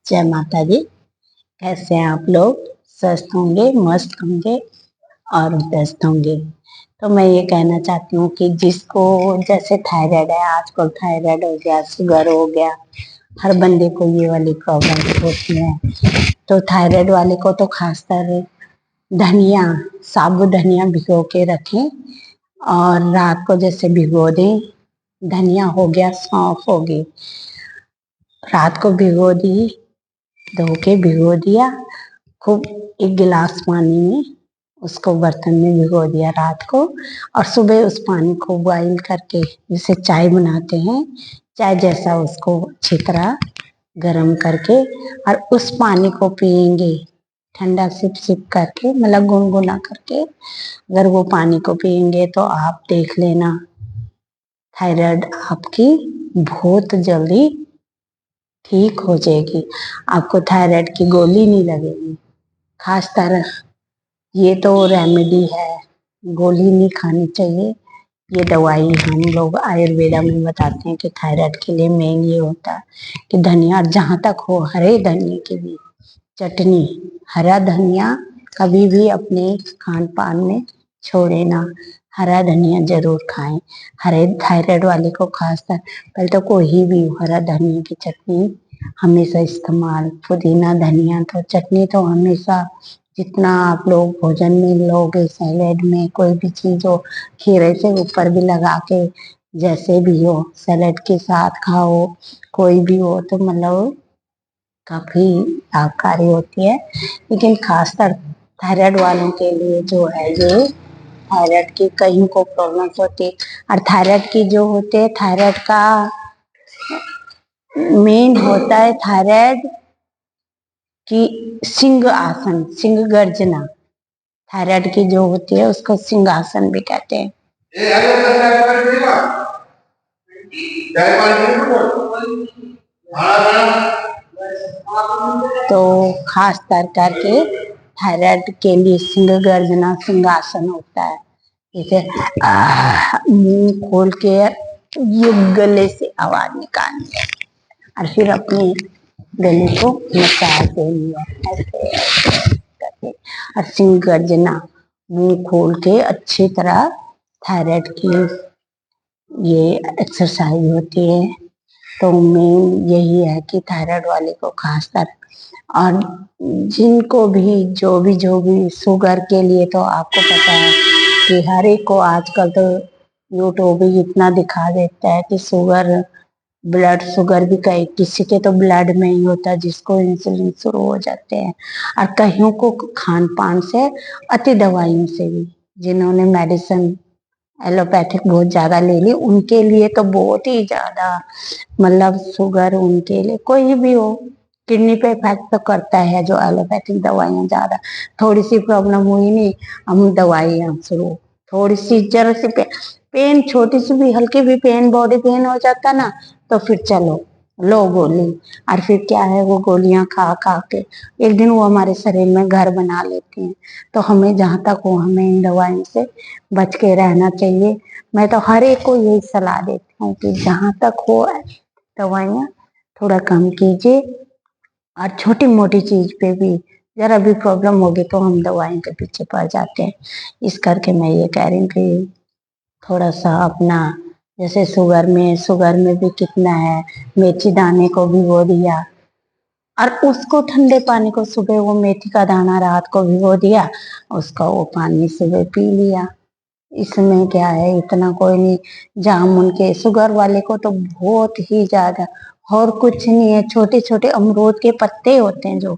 जय माता दी। कैसे हैं आप लोग? स्वस्थ होंगे, मस्त होंगे और व्यस्त होंगे। तो मैं ये कहना चाहती हूँ कि जिसको जैसे थायराइड है, आजकल थायराइड हो गया, शुगर हो गया, हर बंदे को ये वाली प्रॉब्लम होती है। तो थायराइड वाले को तो खासकर धनिया, साबुत धनिया भिगो के रखें और रात को जैसे भिगो दें। धनिया हो गया, सौंफ होगी, रात को भिगो दी, धो के भिगो दिया, खूब एक गिलास पानी में उसको बर्तन में भिगो दिया रात को, और सुबह उस पानी को बॉईल करके जैसे चाय बनाते हैं, चाय जैसा उसको अच्छी तरह गर्म करके और उस पानी को पियेंगे ठंडा सिप सिप करके, मतलब गुनगुना करके। अगर वो पानी को पियेंगे तो आप देख लेना थायराइड आपकी बहुत जल्दी ठीक हो जाएगी। आपको थायराइड की गोली नहीं लगेगी। खास तरह ये तो रेमेडी है, गोली नहीं खानी चाहिए। ये दवाई हम लोग आयुर्वेदा में बताते हैं कि थायराइड के लिए मेन ये होता है कि धनिया जहाँ तक हो हरे धनिया की भी चटनी, हरा धनिया कभी भी अपने खान पान में छोड़े ना, हरा धनिया जरूर खाएं। हरे थायराइड वाले को खासकर पहले तो कोई भी हरा धनिया की चटनी हमेशा इस्तेमाल, पुदीना धनिया तो चटनी तो हमेशा जितना आप लोग भोजन में लोगे, सैलेड में कोई भी चीज हो, खीरे से ऊपर भी लगा के जैसे भी हो सैलेड के साथ खाओ, कोई भी हो तो मतलब काफी लाभकारी होती है। लेकिन खासकर थायराइड वालों के लिए जो है ये थायराइड की कईयों को प्रॉब्लम्स होती है। और थायराइड की जो होते हैं, थायराइड का मेन होता है थायराइड की सिंह आसन, सिंह गर्जना। थायराइड की जो होती है उसको सिंहासन भी कहते हैं। तो खास कर करके थायराइड के लिए सिंह गर्जना सिंहासन होता है। जैसे मुंह खोल के ये गले से आवाज निकालनी है और फिर अपने गले को मसाज देनी है ऐसे करके। और सिंह गर्जना मुंह खोल के अच्छी तरह, थायराइड की ये एक्सरसाइज होती है। तो मेन यही है कि थायराइड वाले को खासकर, और जिनको भी जो भी शुगर के लिए तो आपको पता है कि हर एक को आजकल तो यूट्यूब ही इतना दिखा देता है कि शुगर, ब्लड शुगर भी कई किसी के तो ब्लड में ही होता है, जिसको इंसुलिन शुरू हो जाते हैं। और कईयों को खान पान से, अति दवाइयों से भी, जिन्होंने मेडिसिन एलोपैथिक बहुत ज्यादा ले ली उनके लिए तो बहुत ही ज्यादा, मतलब शुगर उनके लिए कोई भी हो किडनी पे इफेक्ट तो करता है। जो एलोपैथिक दवाइयाँ ज्यादा, थोड़ी सी प्रॉब्लम हुई नहीं हम दवाइयाँ शुरू, थोड़ी सी जरा सी पेन छोटी सी भी हल्की भी पेन, बॉडी पेन हो जाता ना, तो फिर चलो लो गोली। और फिर क्या है, वो गोलियां खा खा के एक दिन वो हमारे शरीर में घर बना लेती हैं। तो हमें जहाँ तक हो हमें इन दवाइयों से बच के रहना चाहिए। मैं तो हर एक को यही सलाह देती हूँ कि जहाँ तक हो दवाइयाँ थोड़ा कम कीजिए, और छोटी मोटी चीज पे भी जरा भी प्रॉब्लम होगी तो हम दवाइयों के पीछे पड़ जाते हैं। इस करके मैं ये कह रही हूँ कि थोड़ा सा अपना, जैसे शुगर में भी कितना है, मेथी दाने को भिगो दिया और उसको ठंडे पानी को सुबह, वो मेथी का दाना रात को भिगो दिया, उसका वो पानी सुबह पी लिया। इसमें क्या है, इतना कोई नहीं। जामुन के शुगर वाले को तो बहुत ही ज्यादा, और कुछ नहीं है, छोटे छोटे अमरूद के पत्ते होते हैं जो,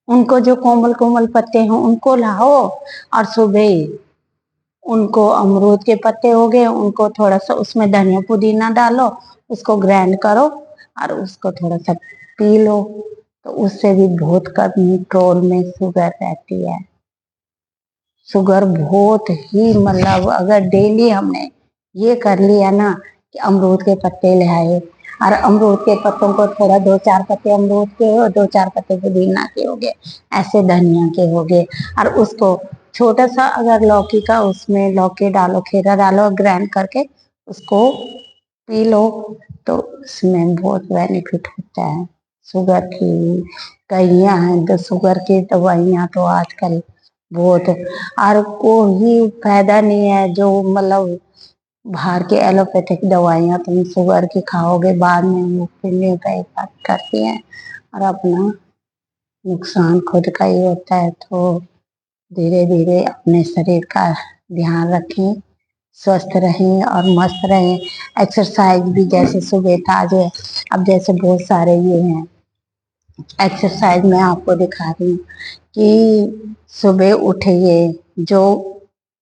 उनको जो कोमल कोमल पत्ते हैं उनको लाओ, और सुबह उनको, अमरूद के पत्ते हो गए उनको थोड़ा सा उसमें धनिया पुदीना डालो, उसको ग्राइंड करो और उसको थोड़ा सा पी लो, तो उससे भी बहुत कंट्रोल में शुगर रहती है। शुगर बहुत ही, मतलब अगर डेली हमने ये कर लिया ना कि अमरूद के पत्ते ले आए, और अमरूद के पत्तों को थोड़ा, दो चार पत्ते अमरूद के हो, दो चार पत्ते पुदीना के हो गए, ऐसे धनिया के हो गए, और उसको छोटा सा अगर लौकी का उसमें लौकी डालो, खीरा डालो, ग्राइंड करके उसको पी लो तो इसमें बहुत बेनिफिट होता है। शुगर की दवाइयाँ हैं, तो शुगर की दवाइयाँ तो आजकल बहुत, और कोई फायदा नहीं है जो मतलब बाहर के एलोपैथिक दवाइयाँ तुम शुगर की खाओगे, बाद में वो किडनी का इफेक्ट करती हैं और अपना नुकसान खुद का ही होता है। तो धीरे धीरे अपने शरीर का ध्यान रखें, स्वस्थ रहें और मस्त रहें। एक्सरसाइज भी जैसे सुबह ताजे, अब जैसे बहुत सारे ये हैं एक्सरसाइज, मैं आपको दिखा रही हूँ कि सुबह उठिए, जो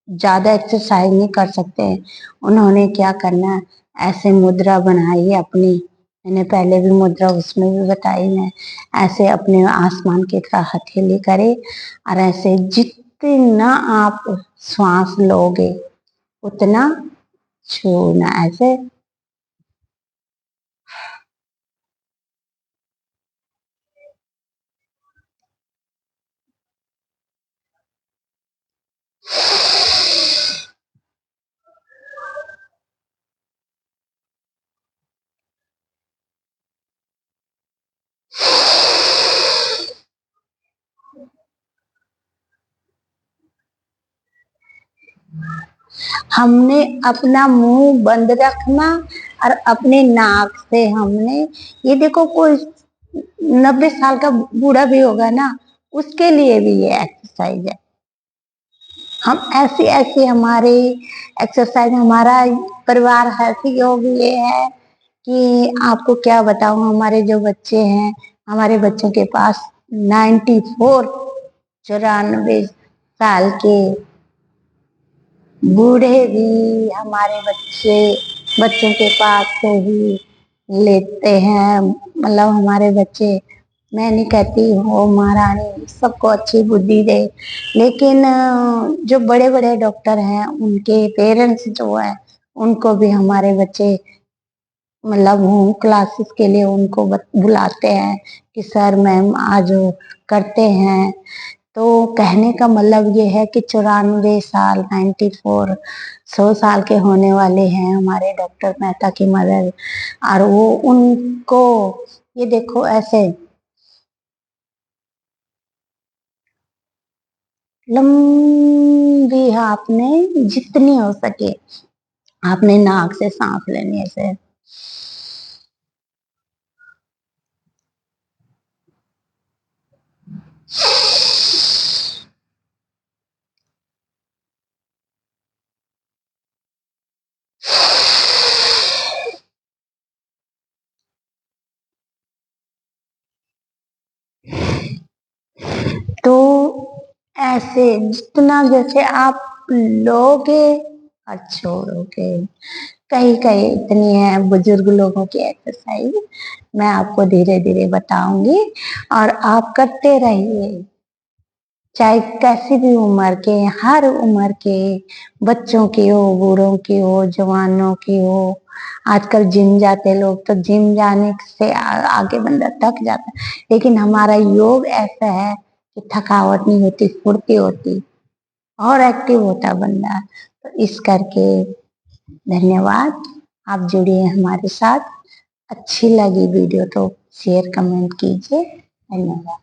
ज्यादा एक्सरसाइज नहीं कर सकते हैं उन्होंने क्या करना है, ऐसे मुद्रा बनाई अपनी, मैंने पहले भी मुद्रा उसमें भी बताई है। ऐसे अपने आसमान की तरह हथेली करे और ऐसे जितना आप श्वास लोगे उतना छोड़ना, ऐसे। हमने अपना मुंह बंद रखना और अपने नाक से हमने, ये देखो कोई 90 साल का बूढ़ा भी होगा ना, उसके लिए भी ये एक्सरसाइज है। हम ऐसी ऐसी हमारे एक्सरसाइज, हमारा परिवार ऐसी हो गई है कि आपको क्या बताऊं। हमारे जो बच्चे हैं, हमारे बच्चों के पास 94, 94 साल के बूढ़े भी हमारे बच्चे, बच्चों के पास से ही लेते हैं। मतलब हमारे बच्चे, मैं नहीं कहती हो महारानी सबको अच्छी बुद्धि दे, लेकिन जो बड़े बड़े डॉक्टर हैं उनके पेरेंट्स जो है उनको भी हमारे बच्चे मतलब होम क्लासेस के लिए उनको बुलाते हैं कि सर मैम आज करते हैं। तो कहने का मतलब ये है कि 94 साल, 94, 100 साल के होने वाले हैं हमारे डॉक्टर मेहता की मदर, और वो उनको ये देखो ऐसे लंबी, आपने जितनी हो सके आपने नाक से सांस लेनी है ऐसे। तो ऐसे जितना जैसे आप लोगे और छोड़ोगे, कहीं कहीं इतनी है बुजुर्ग लोगों की एक्सरसाइज, मैं आपको धीरे धीरे बताऊंगी और आप करते रहिए। चाहे कैसी भी उम्र के, हर उम्र के, बच्चों की हो, बूढ़ों की हो, जवानों की हो। आजकल जिम जाते लोग तो जिम जाने से आगे बंदा थक जाता है, लेकिन हमारा योग ऐसा है कि थकावट नहीं होती, फुर्ती होती और एक्टिव होता बंदा। तो इस करके धन्यवाद, आप जुड़िए हमारे साथ। अच्छी लगी वीडियो तो शेयर कमेंट कीजिए। धन्यवाद।